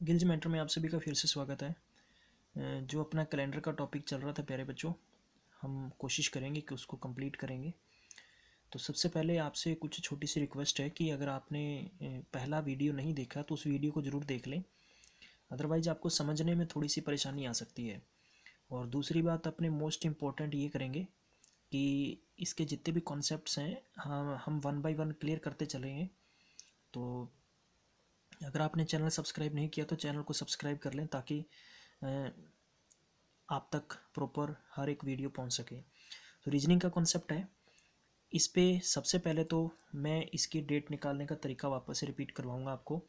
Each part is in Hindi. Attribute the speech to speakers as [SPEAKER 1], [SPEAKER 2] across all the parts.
[SPEAKER 1] गिल्ज मेंटर में आप सभी का फिर से स्वागत है। जो अपना कैलेंडर का टॉपिक चल रहा था प्यारे बच्चों, हम कोशिश करेंगे कि उसको कंप्लीट करेंगे। तो सबसे पहले आपसे कुछ छोटी सी रिक्वेस्ट है कि अगर आपने पहला वीडियो नहीं देखा तो उस वीडियो को ज़रूर देख लें, अदरवाइज़ आपको समझने में थोड़ी सी परेशानी आ सकती है। और दूसरी बात अपने मोस्ट इम्पॉर्टेंट ये करेंगे कि इसके जितने भी कॉन्सेप्ट्स हैं हम वन बाय वन क्लियर करते चलेंगे। तो अगर आपने चैनल सब्सक्राइब नहीं किया तो चैनल को सब्सक्राइब कर लें ताकि आप तक प्रॉपर हर एक वीडियो पहुंच सके। तो रीजनिंग का कॉन्सेप्ट है। इस पे सबसे पहले तो मैं इसकी डेट निकालने का तरीका वापस से रिपीट करवाऊंगा आपको।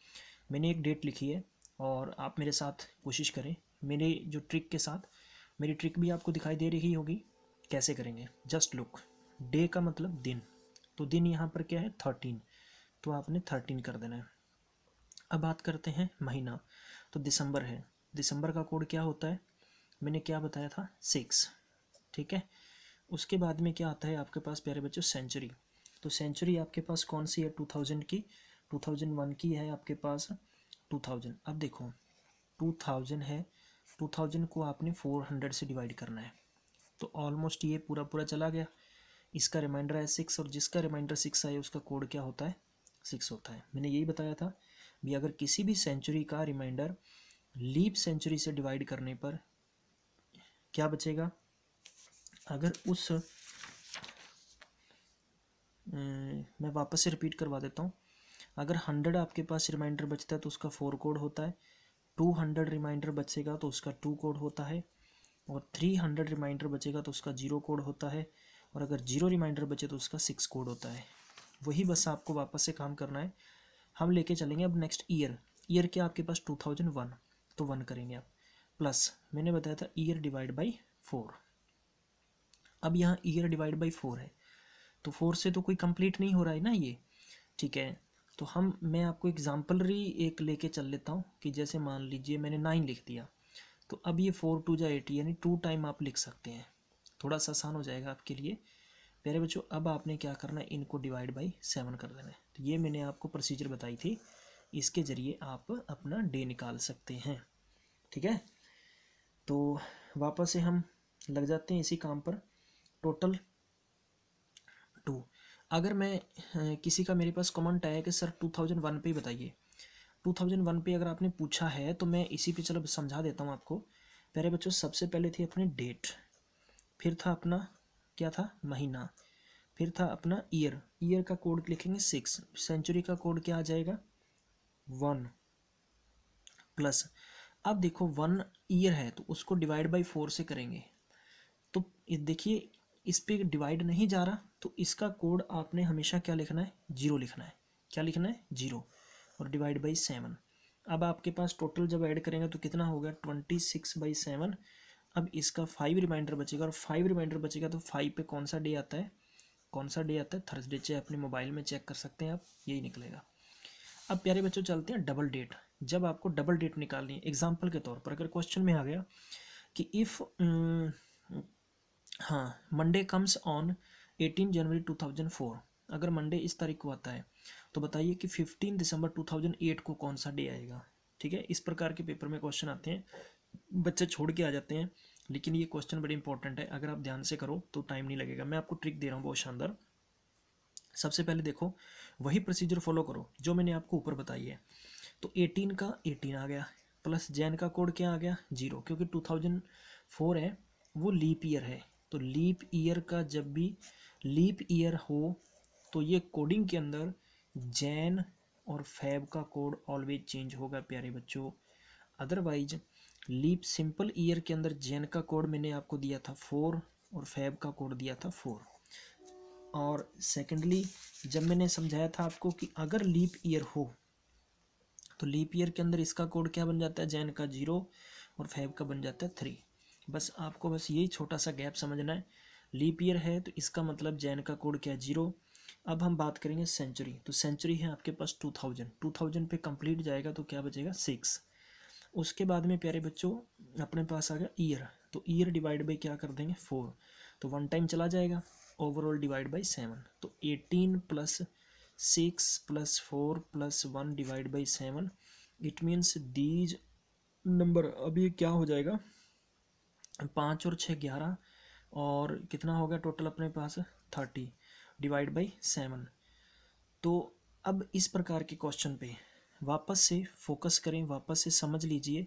[SPEAKER 1] मैंने एक डेट लिखी है और आप मेरे साथ कोशिश करें मेरे जो ट्रिक के साथ। मेरी ट्रिक भी आपको दिखाई दे रही होगी कैसे करेंगे। जस्ट लुक, डे का मतलब दिन, तो दिन यहाँ पर क्या है 13, तो आपने 13 कर देना है। अब बात करते हैं महीना, तो दिसंबर है। दिसंबर का कोड क्या होता है, मैंने क्या बताया था 6, ठीक है। उसके बाद में क्या आता है आपके पास प्यारे बच्चों, सेंचुरी। तो सेंचुरी आपके पास कौन सी है, 2000 की, 2001 की है आपके पास 2000। अब देखो 2000 है, 2000 को आपने 400 से डिवाइड करना है, तो ऑलमोस्ट ये पूरा पूरा चला गया। इसका रिमाइंडर है 6, और जिसका रिमाइंडर 6 आए उसका कोड क्या होता है, 6 होता है। मैंने यही बताया था भी अगर किसी भी सेंचुरी का रिमाइंडर लीप सेंचुरी से डिवाइड करने पर क्या बचेगा। अगर उस मैं वापस से रिपीट करवा देता हूँ। अगर 100 आपके पास रिमाइंडर बचता है तो उसका 4 कोड होता है, 200 रिमाइंडर बचेगा तो उसका 2 कोड होता है, और 300 रिमाइंडर बचेगा तो उसका 0 कोड होता है, और अगर 0 रिमाइंडर बचे तो उसका 6 कोड होता है। वही बस आपको वापस से काम करना है। हम लेके चलेंगे अब नेक्स्ट ईयर। ईयर क्या आपके पास 2001, तो 1 करेंगे आप, प्लस मैंने बताया था ईयर डिवाइड बाई 4। अब यहाँ ईयर डिवाइड बाई 4 है, तो 4 से तो कोई कंप्लीट नहीं हो रहा है ना ये, ठीक है। तो मैं आपको एग्जाम्पलरी एक लेके चल लेता हूँ कि जैसे मान लीजिए मैंने 9 लिख दिया, तो अब ये 4 2 जा 80, यानी 2 टाइम आप लिख सकते हैं। थोड़ा सा आसान हो जाएगा आपके लिए प्यारे बच्चों। अब आपने क्या करना है, इनको डिवाइड बाई 7 कर देना है। तो ये मैंने आपको प्रोसीजर बताई थी, इसके ज़रिए आप अपना डे निकाल सकते हैं, ठीक है। तो वापस से हम लग जाते हैं इसी काम पर। टोटल 2। अगर मैं किसी का मेरे पास कमेंट आया कि सर 2001 पे ही बताइए, 2001 पे अगर आपने पूछा है तो मैं इसी पे चलो समझा देता हूँ आपको। प्यारे बच्चों सबसे पहले थी अपनी डेट, फिर था अपना क्या था, महीना, फिर था अपना ईयर। ईयर का कोड लिखेंगे 6, सेंचुरी का कोड क्या आ जाएगा 1, प्लस अब देखो 1 ईयर है तो उसको डिवाइड बाई 4 से करेंगे, तो ये देखिए इस पे डिवाइड नहीं जा रहा, तो इसका कोड आपने हमेशा क्या लिखना है, 0 लिखना है। क्या लिखना है, 0, और डिवाइड बाई 7। अब आपके पास टोटल जब ऐड करेंगे तो कितना होगा 26/7। अब इसका 5 रिमाइंडर बचेगा, और 5 रिमाइंडर बचेगा तो 5 पे कौन सा डे आता है, कौन सा डे आता है, थर्सडे। चाहे अपने मोबाइल में चेक कर सकते हैं आप, यही निकलेगा। अब प्यारे बच्चों चलते हैं डबल डेट। जब आपको डबल डेट निकालनी है, एग्जाम्पल के तौर पर अगर क्वेश्चन में आ गया कि इफ़ हाँ मंडे कम्स ऑन 18 जनवरी 2004, अगर मंडे इस तारीख को आता है तो बताइए कि 15 दिसंबर 2008 को कौन सा डे आएगा, ठीक है। इस प्रकार के पेपर में क्वेश्चन आते हैं, बच्चे छोड़ के आ जाते हैं, लेकिन ये क्वेश्चन बड़े इंपॉर्टेंट है। अगर आप ध्यान से करो तो टाइम नहीं लगेगा। मैं आपको ट्रिक दे रहा हूँ बहुत शानदार। सबसे पहले देखो वही प्रोसीजर फॉलो करो जो मैंने आपको ऊपर बताई है। तो 18 का 18 आ गया, प्लस जैन का कोड क्या आ गया 0, क्योंकि 2004 है वो लीप ईयर है। तो लीप ईयर का जब भी लीप ईयर हो तो ये कोडिंग के अंदर जैन और फैब का कोड ऑलवेज चेंज होगा प्यारे बच्चों। अदरवाइज लीप सिंपल ईयर के अंदर जैन का कोड मैंने आपको दिया था 4, और फैब का कोड दिया था 4। और सेकेंडली जब मैंने समझाया था आपको कि अगर लीप ईयर हो तो लीप ईयर के अंदर इसका कोड क्या बन जाता है, जैन का 0, और फैब का बन जाता है 3। बस आपको बस यही छोटा सा गैप समझना है। लीप ईयर है तो इसका मतलब जैन का कोड क्या है 0। अब हम बात करेंगे सेंचुरी, तो सेंचुरी है आपके पास 2000 पे कंप्लीट जाएगा तो क्या बचेगा 6। उसके बाद में प्यारे बच्चों अपने पास आ गया ईयर, तो ईयर डिवाइड बाई क्या कर देंगे 4, तो 1 टाइम चला जाएगा, ओवरऑल डिवाइड बाई 7। तो 18 plus 6 plus 4 plus 1 divide by 7, it means these number, अब ये क्या हो जाएगा, 5 और 6 11, और कितना हो गया टोटल अपने पास 30 डिवाइड बाई 7। तो अब इस प्रकार के क्वेश्चन पे वापस से फोकस करें, वापस से समझ लीजिए,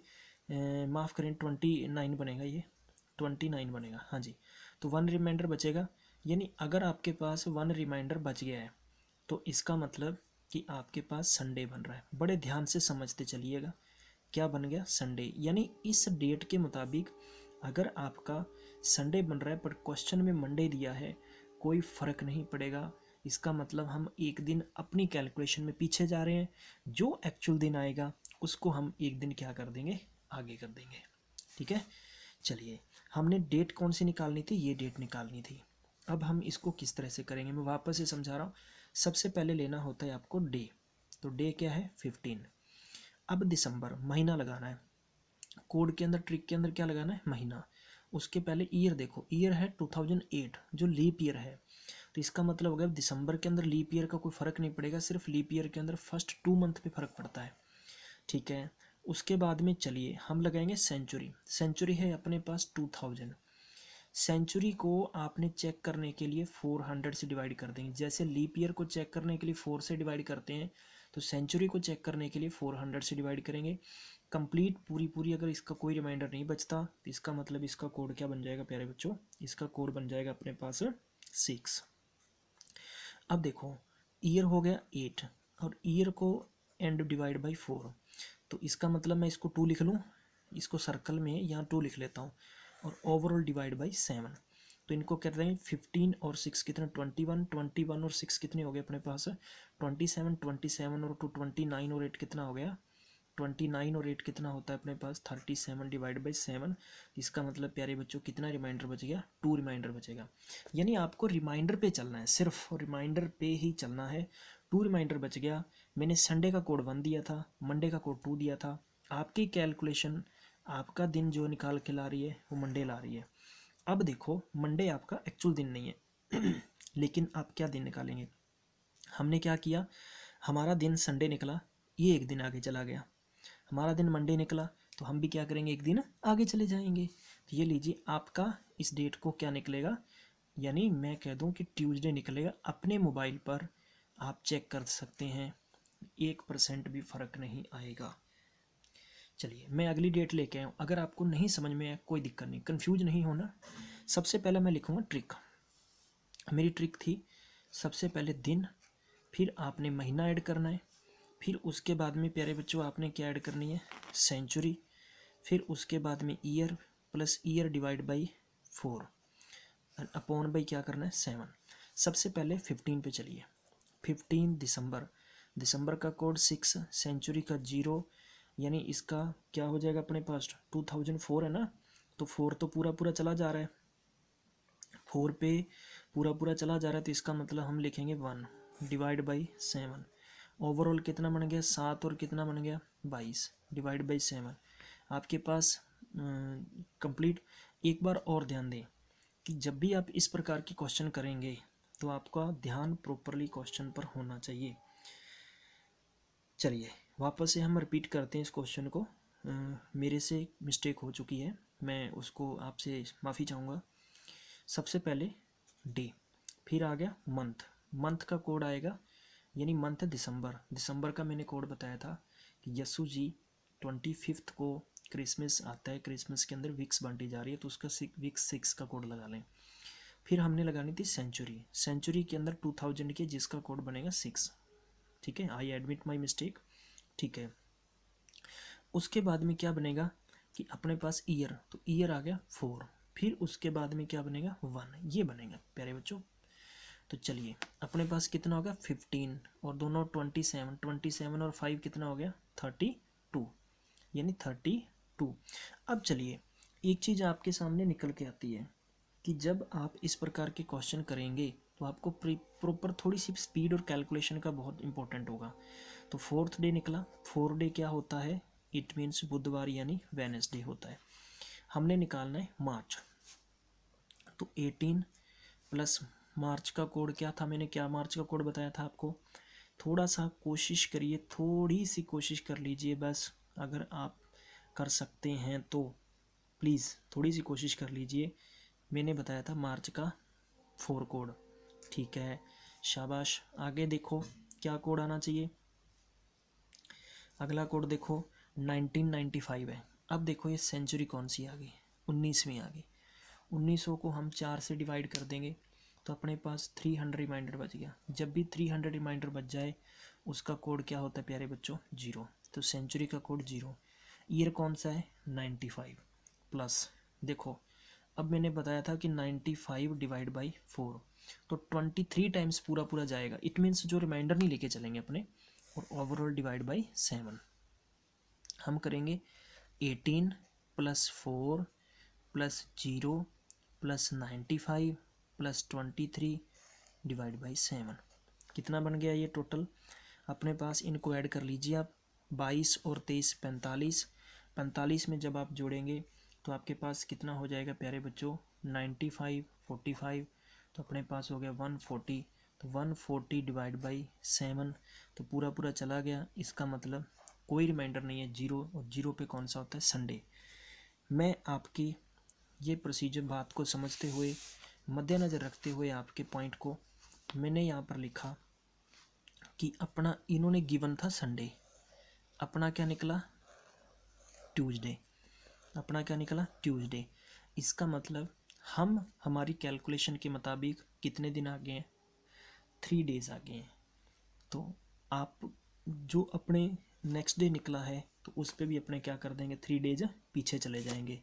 [SPEAKER 1] माफ़ करें 29 बनेगा, ये 29 बनेगा, हाँ जी। तो 1 रिमाइंडर बचेगा, यानी अगर आपके पास 1 रिमाइंडर बच गया है तो इसका मतलब कि आपके पास संडे बन रहा है। बड़े ध्यान से समझते चलिएगा, क्या बन गया, संडे। यानी इस डेट के मुताबिक अगर आपका संडे बन रहा है पर क्वेश्चन में मंडे दिया है, कोई फ़र्क नहीं पड़ेगा। इसका मतलब हम एक दिन अपनी कैलकुलेशन में पीछे जा रहे हैं, जो एक्चुअल दिन आएगा उसको हम एक दिन क्या कर देंगे, आगे कर देंगे। ठीक है, चलिए हमने डेट कौन सी निकालनी थी, ये डेट निकालनी थी। अब हम इसको किस तरह से करेंगे, मैं वापस से समझा रहा हूँ। सबसे पहले लेना होता है आपको डे, तो डे क्या है 15। अब दिसंबर महीना लगाना है, कोड के अंदर ट्रिक के अंदर क्या लगाना है, महीना। उसके पहले ईयर देखो, ईयर है 2008 जो लीप ईयर है, तो इसका मतलब हो गया दिसंबर के अंदर लीप ईयर का कोई फ़र्क नहीं पड़ेगा, सिर्फ लीप ईयर के अंदर फर्स्ट 2 मंथ पे फ़र्क पड़ता है। ठीक है, उसके बाद में चलिए हम लगाएंगे सेंचुरी। सेंचुरी है अपने पास 2000। सेंचुरी को आपने चेक करने के लिए 400 से डिवाइड कर देंगे, जैसे लीप ईयर को चेक करने के लिए 4 से डिवाइड करते हैं, तो सेंचुरी को चेक करने के लिए 400 से डिवाइड करेंगे। कंप्लीट पूरी पूरी, अगर इसका कोई रिमाइंडर नहीं बचता तो इसका मतलब इसका कोड क्या बन जाएगा प्यारे बच्चों, इसका कोड बन जाएगा अपने पास 6। अब देखो ईयर हो गया 8 और ईयर को एंड डिवाइड बाई 4, तो इसका मतलब मैं इसको 2 लिख लूँ, इसको सर्कल में यहाँ 2 लिख लेता हूँ, और ओवरऑल डिवाइड बाई 7। तो इनको कहते हैं 15 और 6 कितना 21, 21 और 6 कितने हो गए अपने पास 27, 27 और 2 29 और 8 कितना हो गया 29 और 8 कितना होता है अपने पास 37 डिवाइड बाई 7। इसका मतलब प्यारे बच्चों कितना रिमाइंडर बच गया, 2 रिमाइंडर बचेगा। यानी आपको रिमाइंडर पे चलना है, सिर्फ रिमाइंडर पे ही चलना है। 2 रिमाइंडर बच गया। मैंने संडे का कोड 1 दिया था, मंडे का कोड 2 दिया था। आपकी कैलकुलेशन आपका दिन जो निकाल के ला रही है वो मंडे ला रही है। अब देखो मंडे आपका एक्चुअल दिन नहीं है लेकिन आप क्या दिन निकालेंगे, हमने क्या किया, हमारा दिन संडे निकला, ये एक दिन आगे चला गया। हमारा दिन मंडे निकला तो हम भी क्या करेंगे, एक दिन आगे चले जाएंगे। तो ये लीजिए आपका इस डेट को क्या निकलेगा, यानी मैं कह दूं कि ट्यूसडे निकलेगा। अपने मोबाइल पर आप चेक कर सकते हैं, 1% भी फ़र्क नहीं आएगा। चलिए मैं अगली डेट लेके आया हूँ, अगर आपको नहीं समझ में आया कोई दिक्कत नहीं, कंफ्यूज नहीं होना। सबसे पहले मैं लिखूँगा ट्रिक। मेरी ट्रिक थी सबसे पहले दिन, फिर आपने महीना ऐड करना है, फिर उसके बाद में प्यारे बच्चों आपने क्या ऐड करनी है, सेंचुरी, फिर उसके बाद में year plus year divide by 4 upon by क्या करना है 7। सबसे पहले 15 पे चलिए, 15 दिसंबर, दिसंबर का कोड 6, सेंचुरी का 0, यानी इसका क्या हो जाएगा अपने पास 2004 है ना, तो 4 तो पूरा पूरा चला जा रहा है, 4 पे पूरा पूरा चला जा रहा है, तो इसका मतलब हम लिखेंगे 1 डिवाइड बाई 7। ओवरऑल कितना बन गया 7 और कितना बन गया 22 डिवाइड बाई 7। आपके पास कंप्लीट। एक बार और ध्यान दें कि जब भी आप इस प्रकार के क्वेश्चन करेंगे तो आपका ध्यान प्रॉपरली क्वेश्चन पर होना चाहिए। चलिए वापस से हम रिपीट करते हैं इस क्वेश्चन को। मेरे से मिस्टेक हो चुकी है, मैं उसको आपसे माफ़ी चाहूँगा। सबसे पहले डे, फिर आ गया मंथ, मंथ का कोड आएगा, यानी मंथ है दिसंबर, दिसंबर का मैंने कोड बताया था कि यस्सु जी 25 को क्रिसमस आता है, क्रिसमस के अंदर विक्स बांटी जा रही है, तो उसका विक्स 6 का कोड लगा लें। फिर हमने लगानी थी सेंचुरी, सेंचुरी के अंदर 2000 के जिसका कोड बनेगा 6। ठीक है, आई एडमिट माई मिस्टेक। ठीक है, उसके बाद में क्या बनेगा कि अपने पास ईयर, तो ईयर आ गया 4, फिर उसके बाद में क्या बनेगा 1, ये बनेगा प्यारे बच्चों। तो चलिए अपने पास कितना होगा 15 और दोनों 27, 27 और 5 कितना हो गया 32, यानी 32। अब चलिए एक चीज़ आपके सामने निकल के आती है कि जब आप इस प्रकार के क्वेश्चन करेंगे तो आपको प्रॉपर थोड़ी सी स्पीड और कैलकुलेशन का बहुत इंपॉर्टेंट होगा। तो 4th डे निकला, 4 डे क्या होता है, इट मीन्स बुधवार यानी वेडनेसडे होता है। हमने निकालना है मार्च, तो 18 प्लस मार्च का कोड क्या था, मैंने क्या मार्च का कोड बताया था आपको थोड़ा सा कोशिश करिए, थोड़ी सी कोशिश कर लीजिए बस, अगर आप कर सकते हैं तो प्लीज़ थोड़ी सी कोशिश कर लीजिए। मैंने बताया था मार्च का 4 कोड, ठीक है, शाबाश। आगे देखो क्या कोड आना चाहिए। अगला कोड देखो 1995 है। अब देखो ये सेंचुरी कौन सी आ गई, 19वीं आ गई। 1900 को हम 4 से डिवाइड कर देंगे तो अपने पास 300 रिमाइंडर बच गया। जब भी 300 रिमाइंडर बच जाए उसका कोड क्या होता है प्यारे बच्चों, 0। तो सेंचुरी का कोड 0। ईयर कौन सा है, 95 प्लस। देखो अब मैंने बताया था कि 95 डिवाइड बाई 4, तो 23 टाइम्स पूरा पूरा जाएगा। इट मीन्स जो रिमाइंडर नहीं लेके चलेंगे अपने, और ओवरऑल डिवाइड बाई 7 हम करेंगे। 18 plus 4 plus 0 plus 95 plus 23 divide by 7, कितना बन गया ये टोटल अपने पास। इनको ऐड कर लीजिए आप, 22 और 23 45। 45 में जब आप जोड़ेंगे तो आपके पास कितना हो जाएगा प्यारे बच्चों, 95 45, तो अपने पास हो गया 140। तो 140 डिवाइड बाई 7, तो पूरा पूरा चला गया। इसका मतलब कोई रिमाइंडर नहीं है, 0, और 0 पे कौन सा होता है, संडे। मैं आपकी ये प्रोसीजर बात को समझते हुए, मद्देनज़र रखते हुए आपके पॉइंट को, मैंने यहाँ पर लिखा कि अपना इन्होंने गिवन था संडे, अपना क्या निकला, ट्यूसडे। अपना क्या निकला, ट्यूसडे। इसका मतलब हम हमारी कैलकुलेशन के मुताबिक कितने दिन आगे हैं, 3 डेज़ आगे हैं। तो आप जो अपने नेक्स्ट डे निकला है तो उस पर भी अपने क्या कर देंगे, 3 डेज पीछे चले जाएंगे।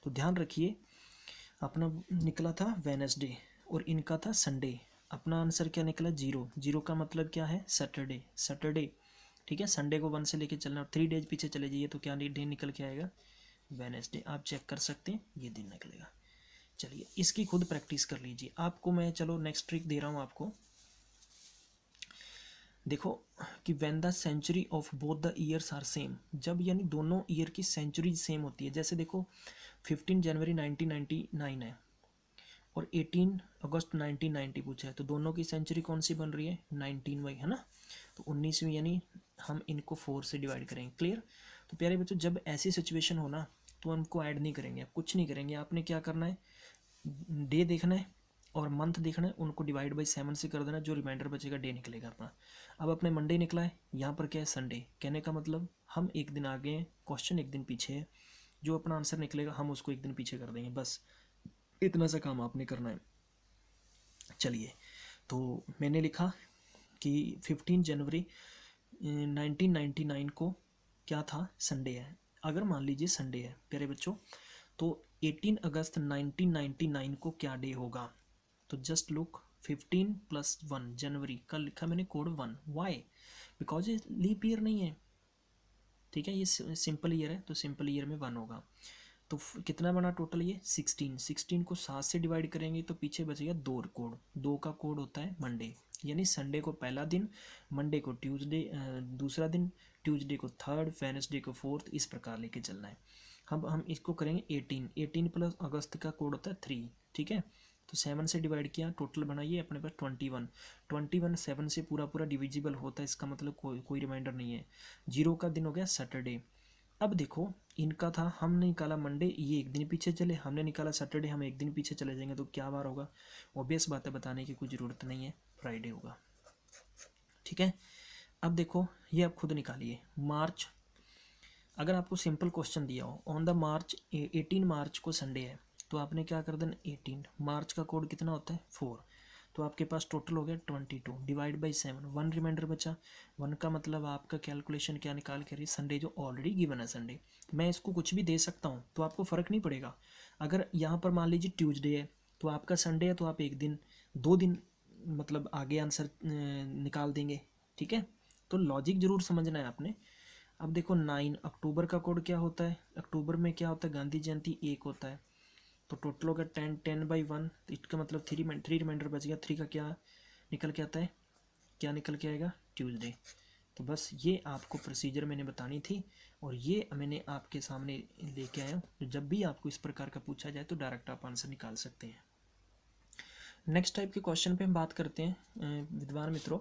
[SPEAKER 1] तो ध्यान रखिए, अपना निकला था वेनसडे और इनका था संडे। अपना आंसर क्या निकला, 0। 0 का मतलब क्या है, सैटरडे। सैटरडे, ठीक है, संडे को 1 से लेके चलना और 3 डेज पीछे चले जाइए तो क्या डे निकल के आएगा, वेनसडे। आप चेक कर सकते हैं, ये दिन निकलेगा। चलिए इसकी खुद प्रैक्टिस कर लीजिए। आपको मैं चलो नेक्स्ट ट्रिक दे रहा हूँ आपको। देखो कि when the century of both the years are same, जब यानी दोनों ईयर की सेंचुरी सेम होती है। जैसे देखो 15 जनवरी 1999 है और 18 अगस्त 1990 पूछा है, तो दोनों की सेंचुरी कौन सी बन रही है, 19वीं है ना। तो 19वीं यानी हम इनको 4 से डिवाइड करेंगे। क्लियर। तो प्यारे बच्चों जब ऐसी सिचुएशन हो ना तो हमको ऐड नहीं करेंगे, आप कुछ नहीं करेंगे। आपने क्या करना है, डे देखना है और मंथ देखना है, उनको डिवाइड बाई 7 से कर देना, जो रिमाइंडर बचेगा डे निकलेगा अपना। अब अपने मंडे निकला है, यहाँ पर क्या है, संडे। कहने का मतलब हम एक दिन आगे हैं, क्वेश्चन एक दिन पीछे है। जो अपना आंसर निकलेगा हम उसको एक दिन पीछे कर देंगे, बस इतना सा काम आपने करना है। चलिए तो मैंने लिखा कि 15 जनवरी 1999 को क्या था, संडे है। अगर मान लीजिए संडे है प्यारे बच्चों, तो 18 अगस्त 1999 को क्या डे होगा। तो जस्ट लुक, 15 प्लस 1 जनवरी, कल लिखा मैंने कोड 1। वाई, बिकॉज ये लीप ईयर नहीं है, ठीक है, ये सिंपल ईयर है, तो सिंपल ईयर में 1 होगा। तो कितना बना टोटल, ये 16। 16 को 7 से डिवाइड करेंगे तो पीछे बचेगा 2 कोड। 2 का कोड होता है मंडे, यानी संडे को पहला दिन, मंडे को ट्यूसडे दूसरा दिन, ट्यूसडे को थर्ड, वेडनेसडे को फोर्थ, इस प्रकार लेके चलना है। हम इसको करेंगे 18। 18 प्लस अगस्त का कोड होता है 3, ठीक है। तो 7 से डिवाइड किया, टोटल बनाइए अपने पास 21। 21 7 से पूरा पूरा डिविजिबल होता है, इसका मतलब कोई रिमाइंडर नहीं है। 0 का दिन हो गया सैटरडे। अब देखो इनका था, हमने निकाला मंडे, ये एक दिन पीछे चले, हमने निकाला सैटरडे, हम एक दिन पीछे चले जाएंगे तो क्या बार होगा। ऑब्वियस बात है, बताने की कोई ज़रूरत नहीं है, फ्राइडे होगा, ठीक है। अब देखो ये आप खुद निकालिए, मार्च। अगर आपको सिंपल क्वेश्चन दिया हो, ऑन द मार्च 18 मार्च को संडे है, तो आपने क्या कर देना, 18। मार्च का कोड कितना होता है, 4। तो आपके पास टोटल हो गया 22 डिवाइड बाई 7, 1 रिमाइंडर बचा। 1 का मतलब आपका कैलकुलेशन क्या निकाल के रही, संडे जो ऑलरेडी गिवन है संडे। मैं इसको कुछ भी दे सकता हूँ तो आपको फ़र्क नहीं पड़ेगा। अगर यहाँ पर मान लीजिए ट्यूसडे है तो आपका संडे है, तो आप एक दिन 2 दिन मतलब आगे आंसर निकाल देंगे, ठीक है। तो लॉजिक ज़रूर समझना है आपने। अब देखो 9 अक्टूबर का कोड क्या होता है, अक्टूबर में क्या होता है, गांधी जयंती 1 होता है। तो टोटल हो गया 10, 10/1, तो इसका मतलब 3 रिमाइंडर बच गया। 3 का क्या निकल के आता है, क्या निकल के आएगा, ट्यूसडे। तो बस ये आपको प्रोसीजर मैंने बतानी थी और ये मैंने आपके सामने लेके आया हूँ। जब भी आपको इस प्रकार का पूछा जाए तो डायरेक्ट आप आंसर निकाल सकते हैं। नेक्स्ट टाइप के क्वेश्चन पे हम बात करते हैं विद्वान मित्रों।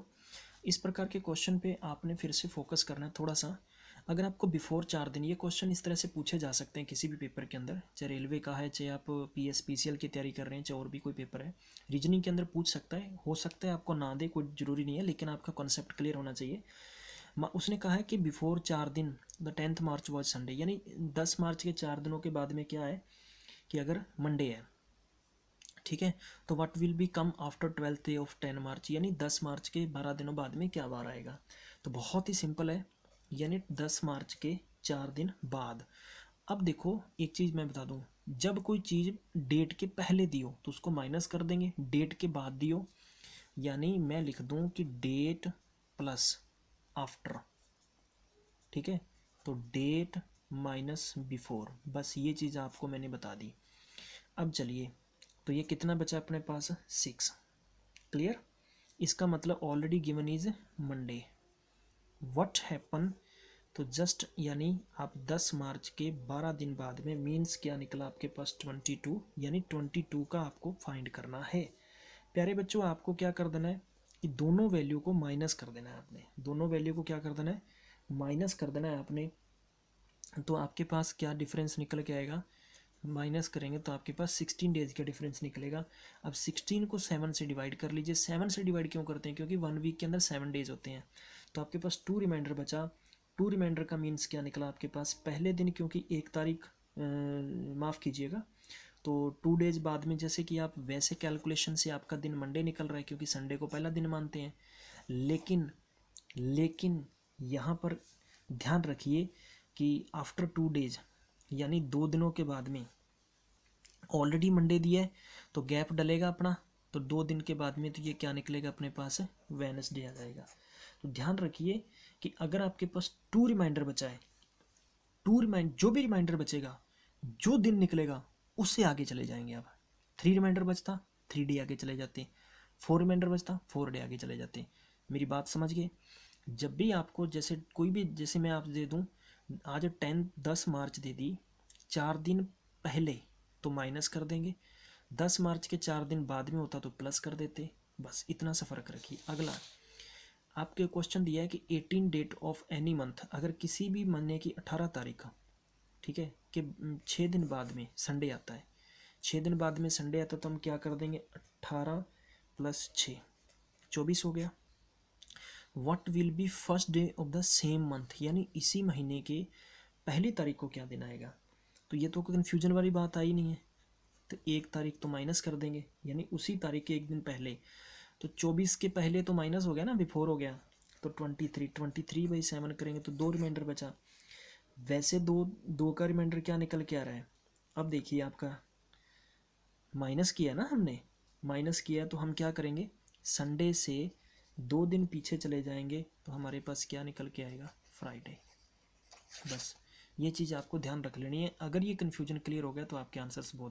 [SPEAKER 1] इस प्रकार के क्वेश्चन पे आपने फिर से फोकस करना है थोड़ा सा। अगर आपको बिफोर 4 दिन, ये क्वेश्चन इस तरह से पूछे जा सकते हैं किसी भी पेपर के अंदर, चाहे रेलवे का है, चाहे आप PS PCL की तैयारी कर रहे हैं, चाहे और भी कोई पेपर है, रीजनिंग के अंदर पूछ सकता है। हो सकता है आपको ना दे, कोई ज़रूरी नहीं है, लेकिन आपका कॉन्सेप्ट क्लियर होना चाहिए। उसने कहा है कि बिफोर 4 दिन the 10th March was Sunday, यानी 10 मार्च के 4 दिनों के बाद में क्या है कि अगर मंडे है, ठीक है, तो what will be come after 12th day of 10 मार्च, यानी 10 मार्च के 12 दिनों बाद में क्या वार आएगा। तो बहुत ही सिंपल है, यानी 10 मार्च के 4 दिन बाद। अब देखो एक चीज़ मैं बता दूं, जब कोई चीज़ डेट के पहले दी हो तो उसको माइनस कर देंगे, डेट के बाद दी हो, यानी मैं लिख दूं कि डेट प्लस आफ्टर, ठीक है, तो डेट माइनस बिफोर, बस ये चीज़ आपको मैंने बता दी। अब चलिए, तो ये कितना बचा अपने पास, 6, क्लियर। इसका मतलब already given is Monday. What happen, तो जस्ट यानी आप 10 मार्च के 12 दिन बाद में, मीन्स क्या निकला आपके पास 22, यानी 22 का आपको फाइंड करना है। प्यारे बच्चों, आपको क्या कर देना है कि दोनों वैल्यू को माइनस कर देना है आपने, दोनों वैल्यू को क्या कर देना है, माइनस कर देना है आपने। तो आपके पास क्या डिफरेंस निकल के आएगा, माइनस करेंगे तो आपके पास 16 डेज का डिफरेंस निकलेगा। अब 16 को 7 से डिवाइड कर लीजिए। 7 से डिवाइड क्यों करते हैं, क्योंकि 1 वीक के अंदर 7 डेज होते हैं। तो आपके पास 2 रिमाइंडर बचा। 2 रिमाइंडर का मीन्स क्या निकला आपके पास, पहले दिन, क्योंकि 1 तारीख माफ़ कीजिएगा, तो 2 डेज बाद में, जैसे कि आप वैसे कैलकुलेशन से आपका दिन मंडे निकल रहा है, क्योंकि संडे को पहला दिन मानते हैं। लेकिन यहाँ पर ध्यान रखिए कि आफ्टर 2 डेज, यानी 2 दिनों के बाद में, ऑलरेडी मंडे दिया है तो गैप डलेगा अपना, तो 2 दिन के बाद में तो ये क्या निकलेगा अपने पास, वेडनेसडे आ जाएगा। तो ध्यान रखिए कि अगर आपके पास 2 रिमाइंडर बचा है, जो भी रिमाइंडर बचेगा, जो दिन निकलेगा उससे आगे चले जाएंगे आप। 3 रिमाइंडर बचता, 3 डे आगे चले जाते। 4 रिमाइंडर बचता, 4 डे आगे चले जाते। मेरी बात समझ गए। जब भी आपको जैसे कोई भी, जैसे मैं आप दे दूं, आज 10 मार्च दे दी, 4 दिन पहले तो माइनस कर देंगे, 10 मार्च के 4 दिन बाद में होता तो प्लस कर देते, बस इतना सा फर्क रखिए। अगला आपके क्वेश्चन दिया है कि 18 डेट ऑफ एनी मंथ, अगर किसी भी महीने की 18 तारीख, ठीक है, कि 6 दिन बाद में संडे आता है, 6 दिन बाद में संडे आता है, तो हम क्या कर देंगे, 18 + 6 24 हो गया। What will be first day of the same month, यानी इसी महीने के पहली तारीख को क्या दिन आएगा। तो ये तो कन्फ्यूजन वाली बात आई नहीं है, तो 1 तारीख तो माइनस कर देंगे, यानी उसी तारीख के 1 दिन पहले। तो 24 के पहले तो माइनस हो गया ना, बिफोर हो गया, तो 23/7 करेंगे तो 2 रिमाइंडर बचा। वैसे दो का रिमाइंडर क्या निकल के आ रहा है, अब देखिए आपका माइनस किया ना हमने, माइनस किया तो हम क्या करेंगे, संडे से 2 दिन पीछे चले जाएंगे, तो हमारे पास क्या निकल के आएगा, फ्राइडे। बस ये चीज़ आपको ध्यान रख लेनी है। अगर ये कन्फ्यूजन क्लियर हो गया तो आपके आंसर्स बहुत